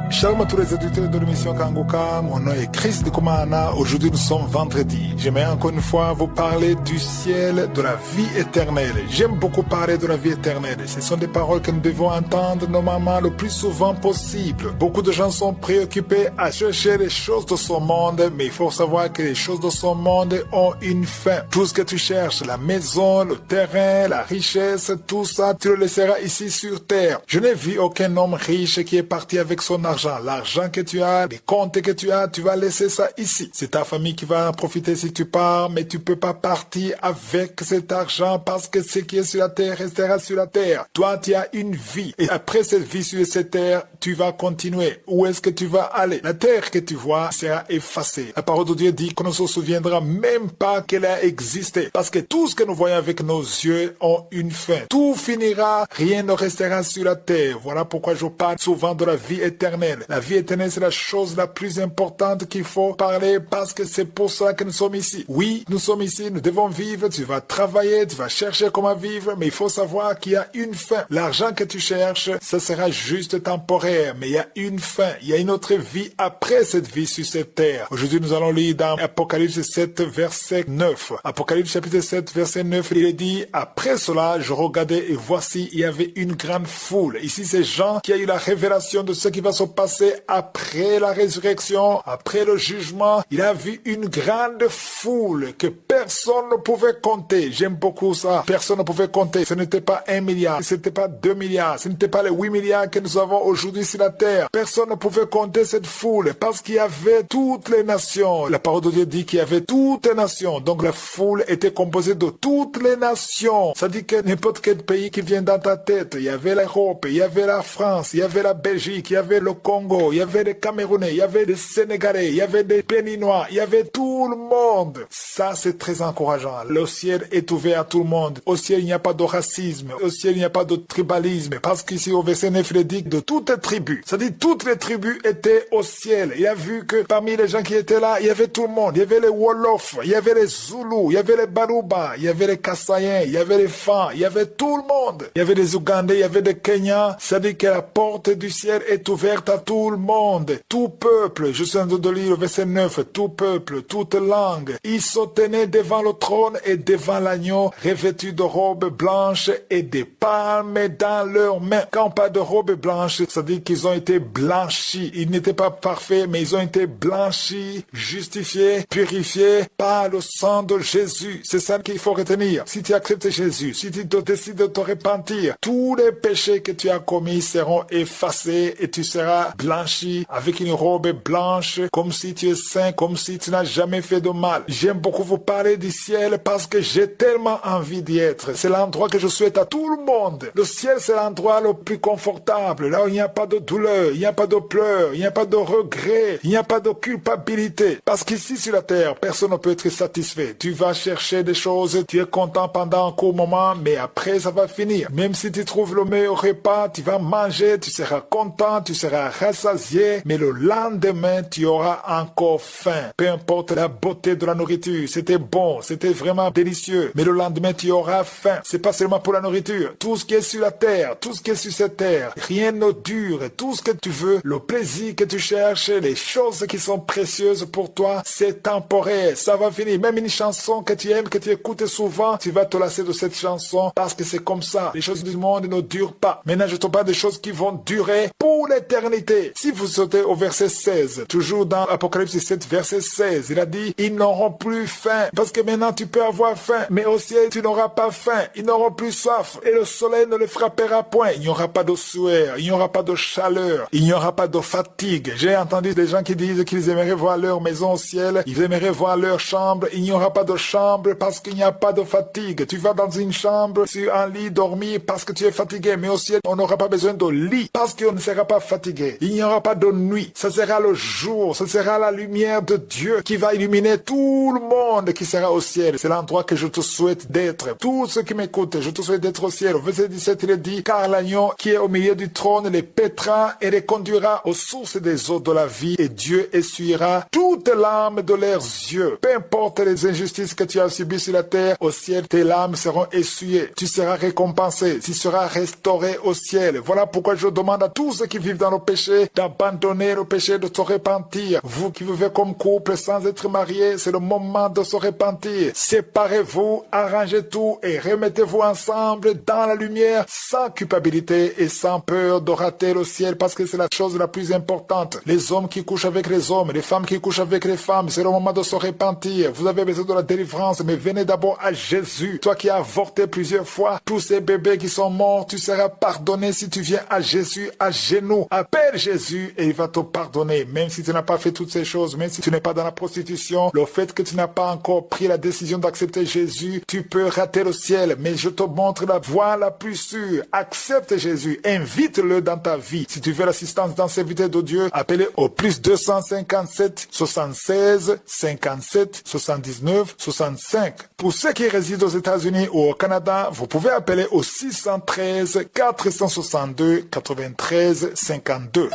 Shalom à tous les auditeurs de l'émission Kanguka, mon nom est Chris de Kumana. Aujourd'hui nous sommes vendredi. J'aimerais encore une fois vous parler du ciel, de la vie éternelle. J'aime beaucoup parler de la vie éternelle. Ce sont des paroles que nous devons entendre normalement le plus souvent possible. Beaucoup de gens sont préoccupés à chercher les choses de ce monde, mais il faut savoir que les choses de ce monde ont une fin. Tout ce que tu cherches, la maison, le terrain, la richesse, tout ça, tu le laisseras ici sur terre. Je n'ai vu aucun homme riche qui est parti avec son argent. L'argent que tu as, les comptes que tu as, tu vas laisser ça ici. C'est ta famille qui va en profiter si tu pars, mais tu peux pas partir avec cet argent parce que ce qui est sur la terre restera sur la terre. Toi, tu as une vie. Et après cette vie sur cette terre, tu vas continuer. Où est-ce que tu vas aller? La terre que tu vois sera effacée. La parole de Dieu dit qu'on ne se souviendra même pas qu'elle a existé. Parce que tout ce que nous voyons avec nos yeux ont une fin. Tout finira, rien ne restera sur la terre. Voilà pourquoi je parle souvent de la vie éternelle. La vie éternelle, c'est la chose la plus importante qu'il faut parler parce que c'est pour ça que nous sommes ici. Oui, nous sommes ici, nous devons vivre, tu vas travailler, tu vas chercher comment vivre, mais il faut savoir qu'il y a une fin. L'argent que tu cherches, ça sera juste temporaire, mais il y a une fin, il y a une autre vie après cette vie sur cette terre. Aujourd'hui, nous allons lire dans Apocalypse 7, verset 9. Apocalypse chapitre 7, verset 9, il est dit, après cela, je regardais et voici, il y avait une grande foule. Ici, c'est Jean qui a eu la révélation de ce qui va se passer après la résurrection, après le jugement. Il a vu une grande foule que personne ne pouvait compter. J'aime beaucoup ça. Personne ne pouvait compter. Ce n'était pas 1 milliard, ce n'était pas 2 milliards, ce n'était pas les 8 milliards que nous avons aujourd'hui sur la terre. Personne ne pouvait compter cette foule parce qu'il y avait toutes les nations. La parole de Dieu dit qu'il y avait toutes les nations. Donc la foule était composée de toutes les nations. Ça dit que n'importe quel pays qui vient dans ta tête, il y avait l'Europe, il y avait la France, il y avait la Belgique, il y avait le Congo, il y avait des Camerounais, il y avait des Sénégalais, il y avait des Béninois, il y avait tout le monde. Ça, c'est très encourageant. Le ciel est ouvert à tout le monde. Au ciel, il n'y a pas de racisme. Au ciel, il n'y a pas de tribalisme. Parce qu'ici, au verset 9, il est dit de toutes les tribus. Ça dit toutes les tribus étaient au ciel. Il a vu que parmi les gens qui étaient là, il y avait tout le monde. Il y avait les Wolofs, il y avait les Zoulous, il y avait les Baruba, il y avait les Kassaïens, il y avait les Fans, il y avait tout le monde. Il y avait des Ougandais, il y avait des Kenyans. Ça dit que la porte du ciel est ouverte à tout le monde, tout peuple. Je suis en train de lire le verset 9, tout peuple, toute langue. Ils se tenaient devant le trône et devant l'agneau, revêtus de robes blanches et des palmes dans leurs mains. Quand on parle de robes blanches, ça dit qu'ils ont été blanchis. Ils n'étaient pas parfaits, mais ils ont été blanchis, justifiés, purifiés par le sang de Jésus. C'est ça qu'il faut retenir. Si tu acceptes Jésus, si tu décides de te repentir, tous les péchés que tu as commis seront effacés et tu seras blanchi avec une robe blanche, comme si tu es saint, comme si tu n'as jamais fait de mal. J'aime beaucoup vous parler du ciel parce que j'ai tellement envie d'y être. C'est l'endroit que je souhaite à tout le monde. Le ciel, c'est l'endroit le plus confortable, là où il n'y a pas de douleur, il n'y a pas de pleurs, il n'y a pas de regrets, il n'y a pas de culpabilité. Parce qu'ici sur la terre, personne ne peut être satisfait. Tu vas chercher des choses, tu es content pendant un court moment, mais après ça va finir. Même si tu trouves le meilleur repas, tu vas manger, tu seras content, tu seras rassasié, mais le lendemain, tu auras encore faim. Peu importe la beauté de la nourriture, c'était bon, c'était vraiment délicieux, mais le lendemain, tu auras faim. C'est pas seulement pour la nourriture. Tout ce qui est sur la terre, tout ce qui est sur cette terre, rien ne dure. Tout ce que tu veux, le plaisir que tu cherches, les choses qui sont précieuses pour toi, c'est temporaire. Ça va finir. Même une chanson que tu aimes, que tu écoutes souvent, tu vas te lasser de cette chanson parce que c'est comme ça. Les choses du monde ne durent pas. Maintenant, je te parle des choses qui vont durer pour l'éternité. Si vous sautez au verset 16, toujours dans Apocalypse 7, verset 16, il a dit, ils n'auront plus faim. Parce que maintenant, tu peux avoir faim, mais au ciel, tu n'auras pas faim. Ils n'auront plus soif et le soleil ne les frappera point. Il n'y aura pas de sueur, il n'y aura pas de chaleur, il n'y aura pas de fatigue. J'ai entendu des gens qui disent qu'ils aimeraient voir leur maison au ciel, ils aimeraient voir leur chambre. Il n'y aura pas de chambre parce qu'il n'y a pas de fatigue. Tu vas dans une chambre, sur un lit, dormir parce que tu es fatigué, mais au ciel, on n'aura pas besoin de lit parce qu'on ne sera pas fatigué. Il n'y aura pas de nuit. Ça sera le jour, ce sera la lumière de Dieu qui va illuminer tout le monde qui sera au ciel. C'est l'endroit que je te souhaite d'être. Tous ceux qui m'écoutent, je te souhaite d'être au ciel. Au verset 17, il est dit, car l'agneau qui est au milieu du trône les pètera et les conduira aux sources des eaux de la vie et Dieu essuiera toutes larmes de leurs yeux. Peu importe les injustices que tu as subies sur la terre, au ciel, tes larmes seront essuyées. Tu seras récompensé. Tu seras restauré au ciel. Voilà pourquoi je demande à tous ceux qui vivent dans le péché péché, d'abandonner le péché, de se repentir. Vous qui vivez comme couple sans être marié, c'est le moment de se repentir. Séparez-vous, arrangez tout et remettez-vous ensemble dans la lumière sans culpabilité et sans peur de rater le ciel parce que c'est la chose la plus importante. Les hommes qui couchent avec les hommes, les femmes qui couchent avec les femmes, c'est le moment de se repentir. Vous avez besoin de la délivrance, mais venez d'abord à Jésus. Toi qui as avorté plusieurs fois, tous ces bébés qui sont morts, tu seras pardonné si tu viens à Jésus à genoux. Appelle Jésus et il va te pardonner, même si tu n'as pas fait toutes ces choses, même si tu n'es pas dans la prostitution. Le fait que tu n'as pas encore pris la décision d'accepter Jésus, tu peux rater le ciel, mais je te montre la voie la plus sûre. Accepte Jésus, invite-le dans ta vie. Si tu veux l'assistance dans ces vidéos de Dieu, appelez au plus 257 76 57 79 65. Pour ceux qui résident aux États-Unis ou au Canada, vous pouvez appeler au 613 462 93 52.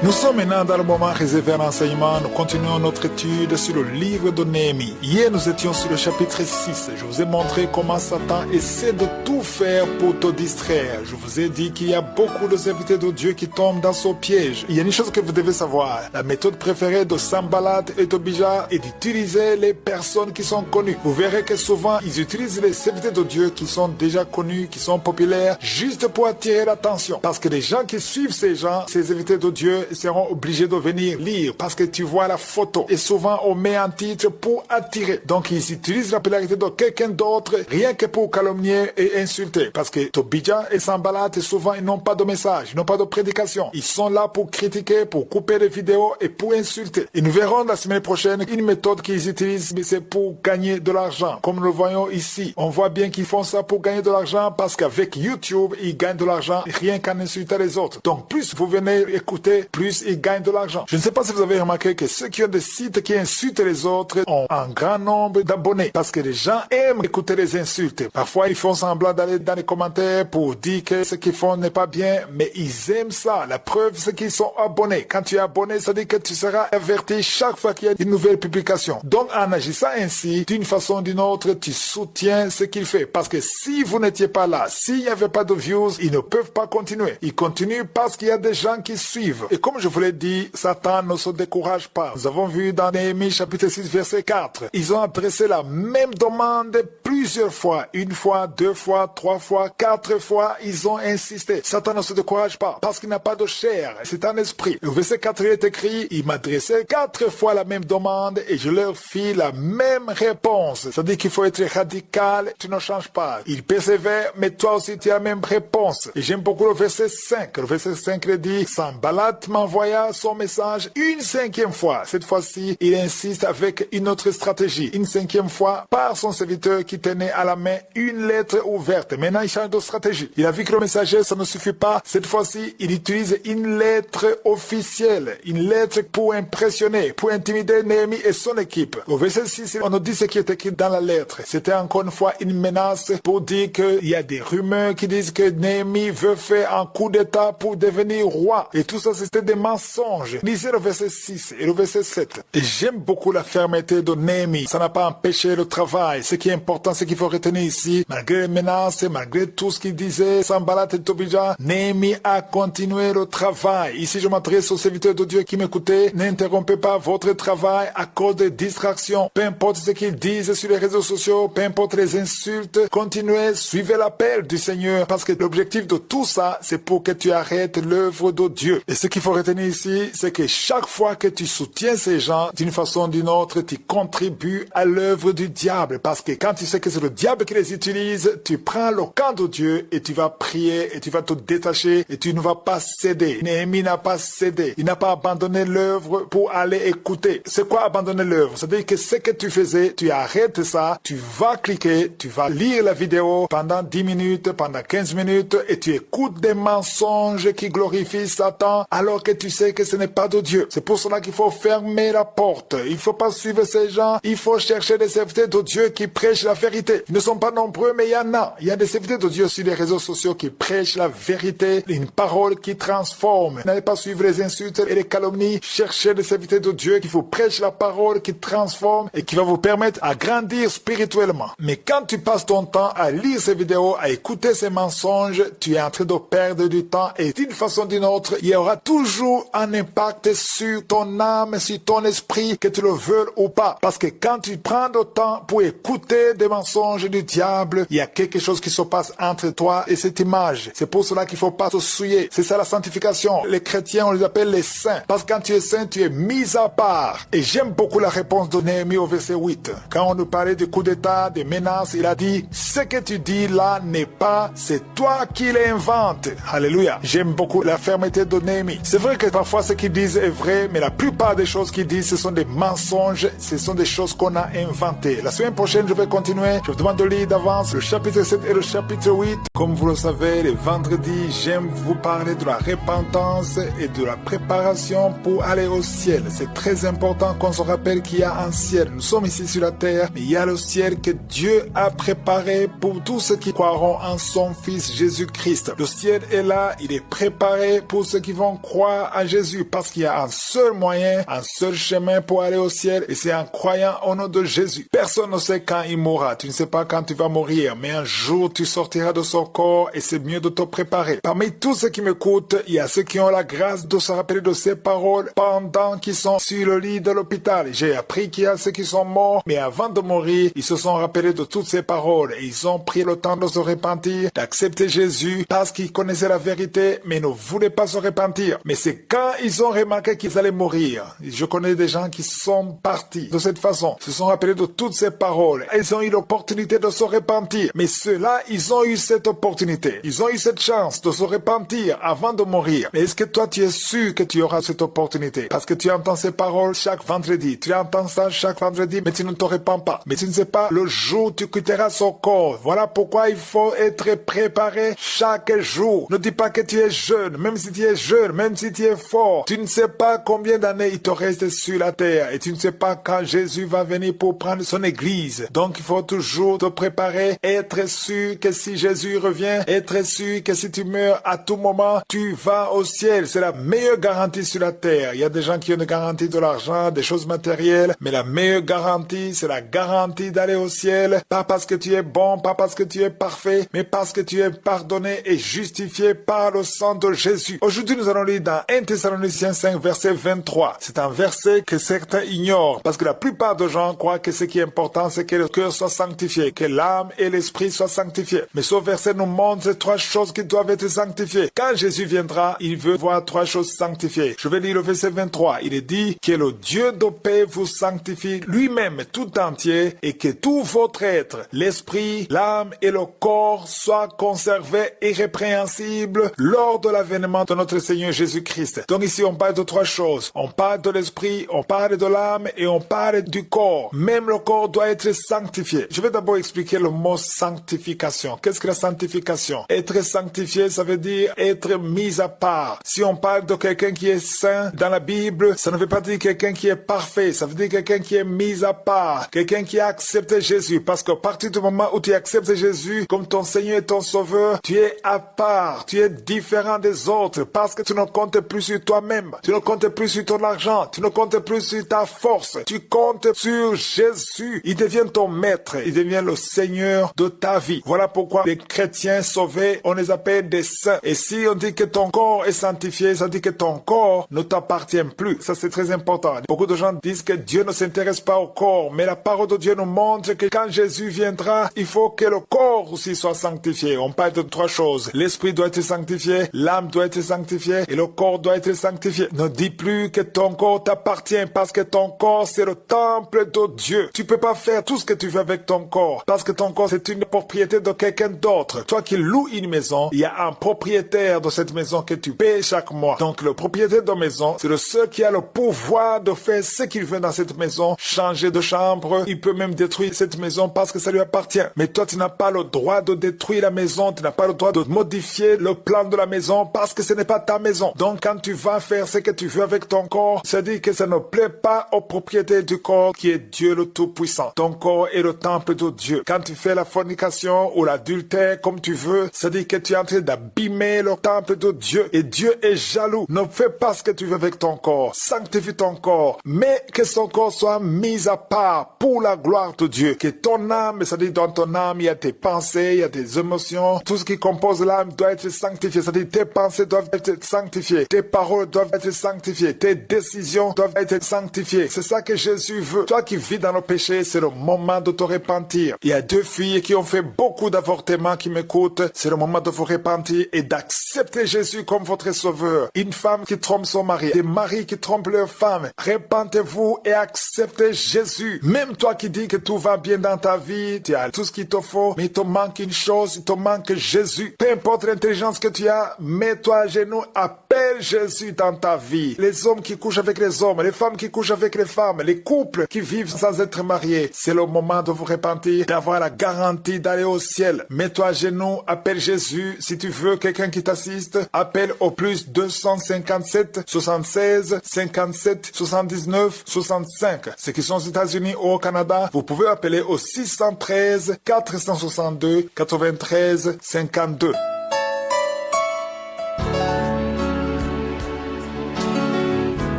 Nous sommes maintenant dans le moment réservé à l'enseignement. Nous continuons notre étude sur le livre de Néhémie. Hier, nous étions sur le chapitre 6. Je vous ai montré comment Satan essaie de tout faire pour te distraire. Je vous ai dit qu'il y a beaucoup de serviteurs de Dieu qui tombent dans son piège. Il y a une chose que vous devez savoir. La méthode préférée de Sanballat et Tobija est d'utiliser les personnes qui sont connues. Vous verrez que souvent, ils utilisent les serviteurs de Dieu qui sont déjà connus, qui sont populaires, juste pour attirer l'attention. Parce que les gens qui suivent ces gens, ces serviteurs de Dieu, seront obligés de venir lire parce que tu vois la photo. Et souvent, on met un titre pour attirer. Donc, ils utilisent la popularité de quelqu'un d'autre rien que pour calomnier et insulter. Parce que Tobija et Sanballat, souvent, ils n'ont pas de message, ils n'ont pas de prédication. Ils sont là pour critiquer, pour couper des vidéos et pour insulter. Et nous verrons la semaine prochaine une méthode qu'ils utilisent, mais c'est pour gagner de l'argent. Comme nous le voyons ici, on voit bien qu'ils font ça pour gagner de l'argent parce qu'avec YouTube, ils gagnent de l'argent rien qu'en insultant les autres. Donc, plus vous venez écouter, plus ils gagnent de l'argent. Je ne sais pas si vous avez remarqué que ceux qui ont des sites qui insultent les autres ont un grand nombre d'abonnés parce que les gens aiment écouter les insultes. Parfois, ils font semblant d'aller dans les commentaires pour dire que ce qu'ils font n'est pas bien, mais ils aiment ça. La preuve, c'est qu'ils sont abonnés. Quand tu es abonné, ça dit que tu seras averti chaque fois qu'il y a une nouvelle publication. Donc, en agissant ainsi, d'une façon ou d'une autre, tu soutiens ce qu'il fait. Parce que si vous n'étiez pas là, s'il n'y avait pas de views, ils ne peuvent pas continuer. Ils continuent parce qu'il y a des gens qui suivent. Et comme je vous l'ai dit, Satan ne se décourage pas. Nous avons vu dans Néhémie chapitre 6 verset 4. Ils ont adressé la même demande plusieurs fois. Une fois, deux fois, trois fois, quatre fois. Ils ont insisté. Satan ne se décourage pas parce qu'il n'a pas de chair. C'est un esprit. Au verset 4, il est écrit, il m'adressait 4 fois la même demande et je leur fis la même réponse. Ça dit qu'il faut être radical. Tu ne changes pas. Il persévère, mais toi aussi tu as la même réponse. Et j'aime beaucoup le verset 5. Le verset 5 il dit, Sanballat m'envoya son message une 5e fois. Cette fois-ci, il insiste avec une autre stratégie. Une 5e fois par son serviteur qui tenait à la main une lettre ouverte. Maintenant, il change de stratégie. Il a vu que le messager, ça ne suffit pas. Cette fois-ci, il utilise une lettre officielle. Une lettre pour impressionner, pour intimider Néhémie et son équipe. Au verset 6, on nous dit ce qui est écrit dans la lettre. C'était encore une fois une menace pour dire qu'il y a des rumeurs qui disent que Néhémie veut faire un coup d'état pour devenir roi. Et tout ça, c'était des mensonges. Lisez le verset 6 et le verset 7. Et j'aime beaucoup la fermeté de Néhémie. Ça n'a pas empêché le travail. Ce qui est important, c'est qu'il faut retenir ici, malgré les menaces, malgré tout ce qu'il disait, Sanballat et Tobija, Néhémie a continué le travail. Ici, je m'adresse aux serviteurs de Dieu qui m'écoutaient. N'interrompez pas votre travail à cause des distractions. Peu importe ce qu'ils disent sur les réseaux sociaux, peu importe les insultes, continuez, suivez l'appel du Seigneur parce que l'objectif de tout ça, c'est pour que tu arrêtes l'œuvre de Dieu. Et ce qu'il faut retenir ici, c'est que chaque fois que tu soutiens ces gens, d'une façon ou d'une autre, tu contribues à l'œuvre du diable. Parce que quand tu sais que c'est le diable qui les utilise, tu prends le camp de Dieu et tu vas prier et tu vas te détacher et tu ne vas pas céder. Néhémie n'a pas cédé. Il n'a pas abandonné l'œuvre pour aller écouter. C'est quoi abandonner l'œuvre? C'est-à-dire que ce que tu faisais, tu arrêtes ça, tu vas cliquer, tu vas lire la vidéo pendant 10 minutes, pendant 15 minutes et tu écoutes des mensonges qui glorifient Satan alors que que tu sais que ce n'est pas de Dieu. C'est pour cela qu'il faut fermer la porte. Il ne faut pas suivre ces gens. Il faut chercher des serviteurs de Dieu qui prêchent la vérité. Ils ne sont pas nombreux, mais il y en a. Il y a des serviteurs de Dieu sur les réseaux sociaux qui prêchent la vérité, une parole qui transforme. N'allez pas suivre les insultes et les calomnies. Cherchez des serviteurs de Dieu qui vous prêchent la parole qui transforme et qui va vous permettre à grandir spirituellement. Mais quand tu passes ton temps à lire ces vidéos, à écouter ces mensonges, tu es en train de perdre du temps et d'une façon ou d'une autre, il y aura toujours un impact sur ton âme, sur ton esprit, que tu le veuilles ou pas. Parce que quand tu prends le temps pour écouter des mensonges du diable, il y a quelque chose qui se passe entre toi et cette image. C'est pour cela qu'il ne faut pas se souiller. C'est ça la sanctification. Les chrétiens, on les appelle les saints. Parce que quand tu es saint, tu es mis à part. Et j'aime beaucoup la réponse de Néhémie au verset 8. Quand on nous parlait du coup d'état, des menaces, il a dit, ce que tu dis là n'est pas, c'est toi qui l'inventes. Alléluia. J'aime beaucoup la fermeté de Néhémie. C'est vrai que parfois ce qu'ils disent est vrai, mais la plupart des choses qu'ils disent, ce sont des mensonges, ce sont des choses qu'on a inventées. La semaine prochaine, je vais continuer. Je vous demande de lire d'avance le chapitre 7 et le chapitre 8. Comme vous le savez, les vendredis, j'aime vous parler de la repentance et de la préparation pour aller au ciel. C'est très important qu'on se rappelle qu'il y a un ciel. Nous sommes ici sur la terre, mais il y a le ciel que Dieu a préparé pour tous ceux qui croiront en son Fils Jésus-Christ. Le ciel est là, il est préparé pour ceux qui vont croire à Jésus parce qu'il y a un seul moyen, un seul chemin pour aller au ciel et c'est en croyant au nom de Jésus. Personne ne sait quand il mourra. Tu ne sais pas quand tu vas mourir, mais un jour tu sortiras de son corps et c'est mieux de te préparer. Parmi tous ceux qui m'écoutent, il y a ceux qui ont la grâce de se rappeler de ces paroles pendant qu'ils sont sur le lit de l'hôpital. J'ai appris qu'il y a ceux qui sont morts, mais avant de mourir, ils se sont rappelés de toutes ces paroles et ils ont pris le temps de se repentir, d'accepter Jésus parce qu'ils connaissaient la vérité, mais ne voulaient pas se repentir. Mais c'est quand ils ont remarqué qu'ils allaient mourir. Je connais des gens qui sont partis de cette façon, se sont rappelés de toutes ces paroles. Ils ont eu l'opportunité de se repentir. Mais ceux-là, ils ont eu cette opportunité. Ils ont eu cette chance de se repentir avant de mourir. Mais est-ce que toi, tu es sûr que tu auras cette opportunité? Parce que tu entends ces paroles chaque vendredi. Tu entends ça chaque vendredi, mais tu ne te repens pas. Mais tu ne sais pas le jour où tu quitteras son corps. Voilà pourquoi il faut être préparé chaque jour. Ne dis pas que tu es jeune. Même si tu es jeune, même si tu es fort, tu ne sais pas combien d'années il te reste sur la terre. Et tu ne sais pas quand Jésus va venir pour prendre son église. Donc il faut toujours te préparer, être sûr que si Jésus revient, être sûr que si tu meurs à tout moment, tu vas au ciel. C'est la meilleure garantie sur la terre. Il y a des gens qui ont une garantie de l'argent, des choses matérielles, mais la meilleure garantie, c'est la garantie d'aller au ciel. Pas parce que tu es bon, pas parce que tu es parfait, mais parce que tu es pardonné et justifié par le sang de Jésus. Aujourd'hui, nous allons lire dans 1 Thessaloniciens 5, verset 23. C'est un verset que certains ignorent, parce que la plupart des gens croient que ce qui est important, c'est que le cœur soit sanctifié, que l'âme et l'esprit soient sanctifiés. Mais ce verset nous montre ces trois choses qui doivent être sanctifiées. Quand Jésus viendra, il veut voir trois choses sanctifiées. Je vais lire le verset 23. Il est dit que le Dieu de paix vous sanctifie lui-même tout entier et que tout votre être, l'esprit, l'âme et le corps soient conservés irrépréhensibles lors de l'avènement de notre Seigneur Jésus-Christ. Donc ici, on parle de trois choses. On parle de l'esprit, on parle de l'âme et on parle du corps. Même le corps doit être sanctifié. Je vais d'abord expliquer le mot sanctification. Qu'est-ce que la sanctification? Être sanctifié, ça veut dire être mis à part. Si on parle de quelqu'un qui est saint dans la Bible, ça ne veut pas dire quelqu'un qui est parfait. Ça veut dire quelqu'un qui est mis à part. Quelqu'un qui a accepté Jésus. Parce qu'à partir du moment où tu acceptes Jésus comme ton Seigneur et ton Sauveur, tu es à part. Tu es différent des autres parce que tu ne comptes plus sur toi-même. Tu ne comptes plus sur ton argent. Tu ne comptes plus sur ta force. Tu comptes sur Jésus. Il devient ton maître. Il devient le Seigneur de ta vie. Voilà pourquoi les chrétiens sauvés, on les appelle des saints. Et si on dit que ton corps est sanctifié, ça dit que ton corps ne t'appartient plus. Ça, c'est très important. Beaucoup de gens disent que Dieu ne s'intéresse pas au corps, mais la parole de Dieu nous montre que quand Jésus viendra, il faut que le corps aussi soit sanctifié. On parle de trois choses. L'esprit doit être sanctifié, l'âme doit être sanctifiée et le corps doit être sanctifié. Ne dis plus que ton corps t'appartient parce que ton corps, c'est le temple de Dieu. Tu peux pas faire tout ce que tu veux avec ton corps parce que ton corps, c'est une propriété de quelqu'un d'autre. Toi qui loues une maison, il y a un propriétaire de cette maison que tu payes chaque mois. Donc le propriétaire de maison, c'est le seul qui a le pouvoir de faire ce qu'il veut dans cette maison, changer de chambre. Il peut même détruire cette maison parce que ça lui appartient. Mais toi, tu n'as pas le droit de détruire la maison. Tu n'as pas le droit de modifier le plan de la maison parce que ce n'est pas ta maison. Donc Donc quand tu vas faire ce que tu veux avec ton corps, ça dit que ça ne plaît pas au propriétaire du corps qui est Dieu le Tout-Puissant. Ton corps est le temple de Dieu. Quand tu fais la fornication ou l'adultère comme tu veux, ça dit que tu es en train d'abîmer le temple de Dieu. Et Dieu est jaloux. Ne fais pas ce que tu veux avec ton corps. Sanctifie ton corps. Mais que son corps soit mis à part pour la gloire de Dieu. Que ton âme, ça dit dans ton âme, il y a tes pensées, il y a tes émotions. Tout ce qui compose l'âme doit être sanctifié. Ça dit tes pensées doivent être sanctifiées. Tes paroles doivent être sanctifiées. Tes décisions doivent être sanctifiées. C'est ça que Jésus veut. Toi qui vis dans le péché, c'est le moment de te repentir. Il y a 2 filles qui ont fait beaucoup d'avortements qui m'écoutent. C'est le moment de vous repentir et d'accepter Jésus comme votre sauveur. Une femme qui trompe son mari, des maris qui trompent leur femme. Repentez-vous et acceptez Jésus. Même toi qui dis que tout va bien dans ta vie, tu as tout ce qu'il te faut, mais il te manque une chose, il te manque Jésus. Peu importe l'intelligence que tu as, mets-toi à genoux, appelle Jésus dans ta vie. Les hommes qui couchent avec les hommes, les femmes qui couchent avec les femmes, les couples qui vivent sans être mariés, c'est le moment de vous repentir, d'avoir la garantie d'aller au ciel. Mets-toi à genoux, appelle Jésus. Si tu veux quelqu'un qui t'assiste, appelle au plus 257 76 57 79 65. Ceux qui sont aux États-Unis ou au Canada, vous pouvez appeler au 613 462 93 52.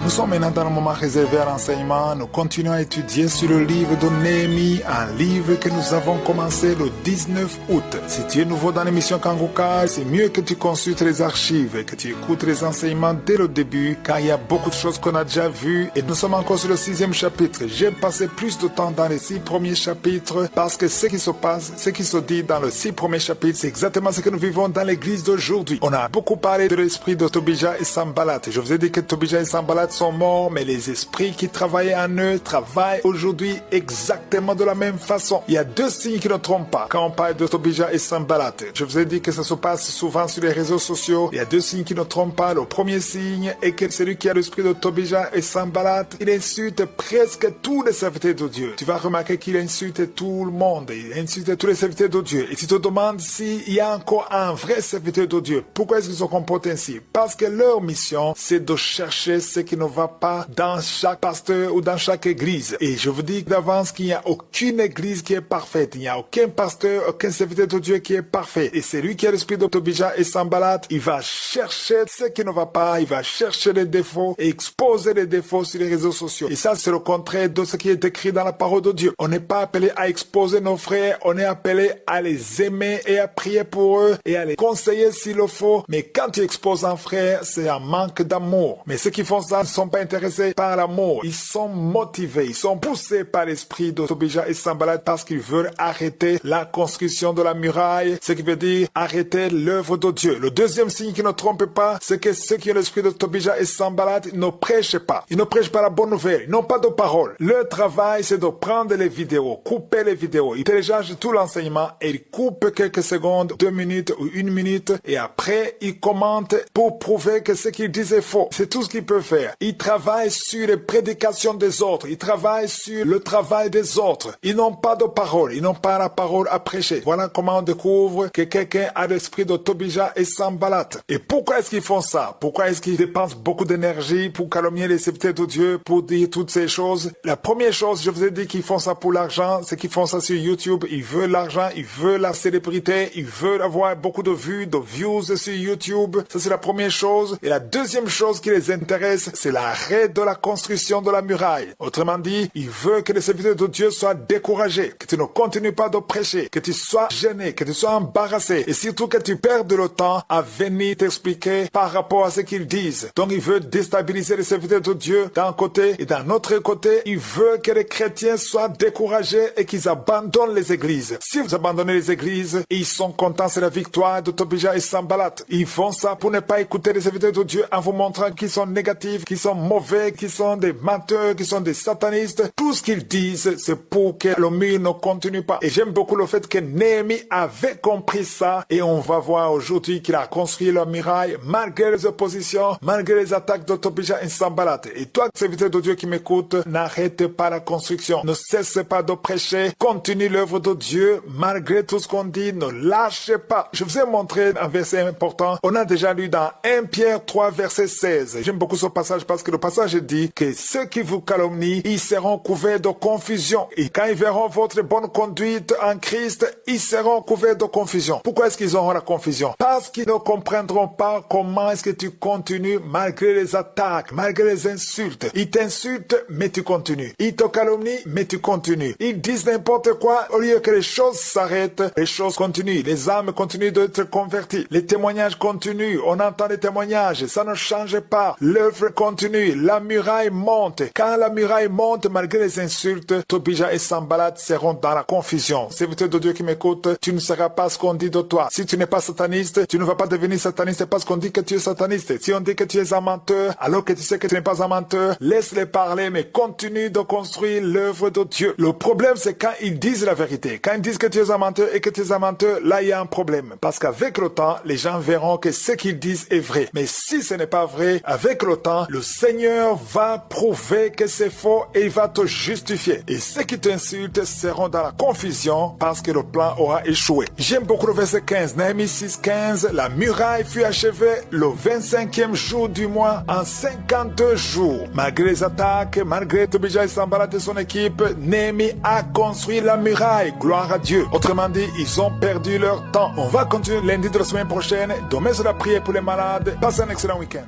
Nous sommes maintenant dans le moment réservé à l'enseignement. Nous continuons à étudier sur le livre de Néhémie, un livre que nous avons commencé le 19 août. Si tu es nouveau dans l'émission Kanguka, c'est mieux que tu consultes les archives et que tu écoutes les enseignements dès le début, car il y a beaucoup de choses qu'on a déjà vues et nous sommes encore sur le 6e chapitre. J'ai passé plus de temps dans les 6 premiers chapitres parce que ce qui se passe, ce qui se dit dans les 6 premiers chapitres, c'est exactement ce que nous vivons dans l'église d'aujourd'hui. On a beaucoup parlé de l'esprit de Tobija et Sanballat. Je vous ai dit que Tobija et Sanballat sont morts, mais les esprits qui travaillaient en eux travaillent aujourd'hui exactement de la même façon. Il y a 2 signes qui ne trompent pas quand on parle de Tobija et Sanballat. Je vous ai dit que ça se passe souvent sur les réseaux sociaux. Il y a 2 signes qui ne trompent pas. Le premier signe est que celui qui a l'esprit de Tobija et Sanballat, il insulte presque tous les serviteurs de Dieu. Tu vas remarquer qu'il insulte tout le monde. Il insulte tous les serviteurs de Dieu. Et tu te demandes s'il y a encore un vrai serviteur de Dieu. Pourquoi est-ce qu'ils se comportent ainsi? Parce que leur mission, c'est de chercher ce qui ne va pas dans chaque pasteur ou dans chaque église. Et je vous dis d'avance qu'il n'y a aucune église qui est parfaite. Il n'y a aucun pasteur, aucun serviteur de Dieu qui est parfait. Et celui qui a l'esprit de Tobija et Sanballat, il va chercher ce qui ne va pas, il va chercher les défauts et exposer les défauts sur les réseaux sociaux. Et ça, c'est le contraire de ce qui est écrit dans la parole de Dieu. On n'est pas appelé à exposer nos frères, on est appelé à les aimer et à prier pour eux et à les conseiller s'il le faut. Mais quand tu exposes un frère, c'est un manque d'amour. Mais ceux qui font ça ne sont pas intéressés par l'amour. Ils sont motivés, ils sont poussés par l'esprit de Tobija et Sanballat parce qu'ils veulent arrêter la construction de la muraille, ce qui veut dire arrêter l'œuvre de Dieu. Le deuxième signe qui ne trompe pas, c'est que ceux qui ont l'esprit de Tobija et Sanballat ne prêchent pas. Ils ne prêchent pas la bonne nouvelle, ils n'ont pas de parole. Leur travail, c'est de prendre les vidéos, couper les vidéos. Ils téléchargent tout l'enseignement et ils coupent quelques secondes, 2 minutes ou 1 minute et après, ils commentent pour prouver que ce qu'ils disent est faux. C'est tout ce qu'ils peuvent faire. Ils travaillent sur les prédications des autres. Ils travaillent sur le travail des autres. Ils n'ont pas de parole. Ils n'ont pas la parole à prêcher. Voilà comment on découvre que quelqu'un a l'esprit de Tobija et Sanballat. Et pourquoi est-ce qu'ils font ça? Pourquoi est-ce qu'ils dépensent beaucoup d'énergie pour calomnier les serviteurs de Dieu, pour dire toutes ces choses? La première chose, je vous ai dit qu'ils font ça pour l'argent, c'est qu'ils font ça sur YouTube. Ils veulent l'argent, ils veulent la célébrité, ils veulent avoir beaucoup de vues, de views sur YouTube. Ça, c'est la première chose. Et la deuxième chose qui les intéresse, c'est l'arrêt de la construction de la muraille. Autrement dit, il veut que les serviteurs de Dieu soient découragés, que tu ne continues pas de prêcher, que tu sois gêné, que tu sois embarrassé et surtout que tu perdes le temps à venir t'expliquer par rapport à ce qu'ils disent. Donc il veut déstabiliser les serviteurs de Dieu d'un côté et d'un autre côté, il veut que les chrétiens soient découragés et qu'ils abandonnent les églises. Si vous abandonnez les églises, ils sont contents, c'est la victoire de Tobija et Sanballat. Ils font ça pour ne pas écouter les serviteurs de Dieu en vous montrant qu'ils sont négatifs, qu'ils sont mauvais, qu'ils sont des menteurs, qu'ils sont des satanistes. Tout tout ce qu'ils disent, c'est pour que le mur ne continue pas. Et j'aime beaucoup le fait que Néhémie avait compris ça et on va voir aujourd'hui qu'il a construit la muraille malgré les oppositions, malgré les attaques de Tobija et Sanballat. Et toi, serviteur de Dieu qui m'écoute, n'arrête pas la construction. Ne cesse pas de prêcher. Continue l'œuvre de Dieu malgré tout ce qu'on dit. Ne lâchez pas. Je vous ai montré un verset important. On a déjà lu dans 1 Pierre 3, verset 16. J'aime beaucoup ce passage parce que le passage dit que ceux qui vous calomnient, ils seront couverts de confusion. Et quand ils verront votre bonne conduite en Christ, ils seront couverts de confusion. Pourquoi est-ce qu'ils auront la confusion? Parce qu'ils ne comprendront pas comment est-ce que tu continues malgré les attaques, malgré les insultes. Ils t'insultent, mais tu continues. Ils te calomnient, mais tu continues. Ils disent n'importe quoi, au lieu que les choses s'arrêtent, les choses continuent. Les âmes continuent d'être converties. Les témoignages continuent. On entend les témoignages. Ça ne change pas. L'œuvre continue. La muraille monte. Quand la muraille monte, malgré les insultes, Tobija et Sanballat seront dans la confusion. Serviteur de Dieu qui m'écoute, tu ne seras pas ce qu'on dit de toi. Si tu n'es pas sataniste, tu ne vas pas devenir sataniste parce qu'on dit que tu es sataniste. Si on dit que tu es un menteur, alors que tu sais que tu n'es pas un menteur, laisse-les parler, mais continue de construire l'œuvre de Dieu. Le problème, c'est quand ils disent la vérité. Quand ils disent que tu es un menteur et que tu es un menteur, là, il y a un problème. Parce qu'avec le temps, les gens verront que ce qu'ils disent est vrai. Mais si ce n'est pas vrai, avec le temps, le Seigneur va prouver que c'est faux et il va te justifier. Et ceux qui t'insultent seront dans la confusion parce que le plan aura échoué. J'aime beaucoup le verset 15. Néhémie 6, 15. La muraille fut achevée le 25e jour du mois en 52 jours. Malgré les attaques, malgré Tobija et Sanballat et son équipe, Néhémie a construit la muraille. Gloire à Dieu. Autrement dit, ils ont perdu leur temps. On va continuer lundi de la semaine prochaine. Demain sera prier pour les malades. Passez un excellent week-end.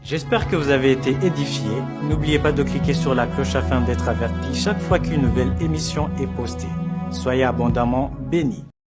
J'espère que vous avez été édifiés. N'oubliez pas de cliquer sur la cloche afin d'être averti chaque fois qu'une nouvelle émission est postée. Soyez abondamment bénis.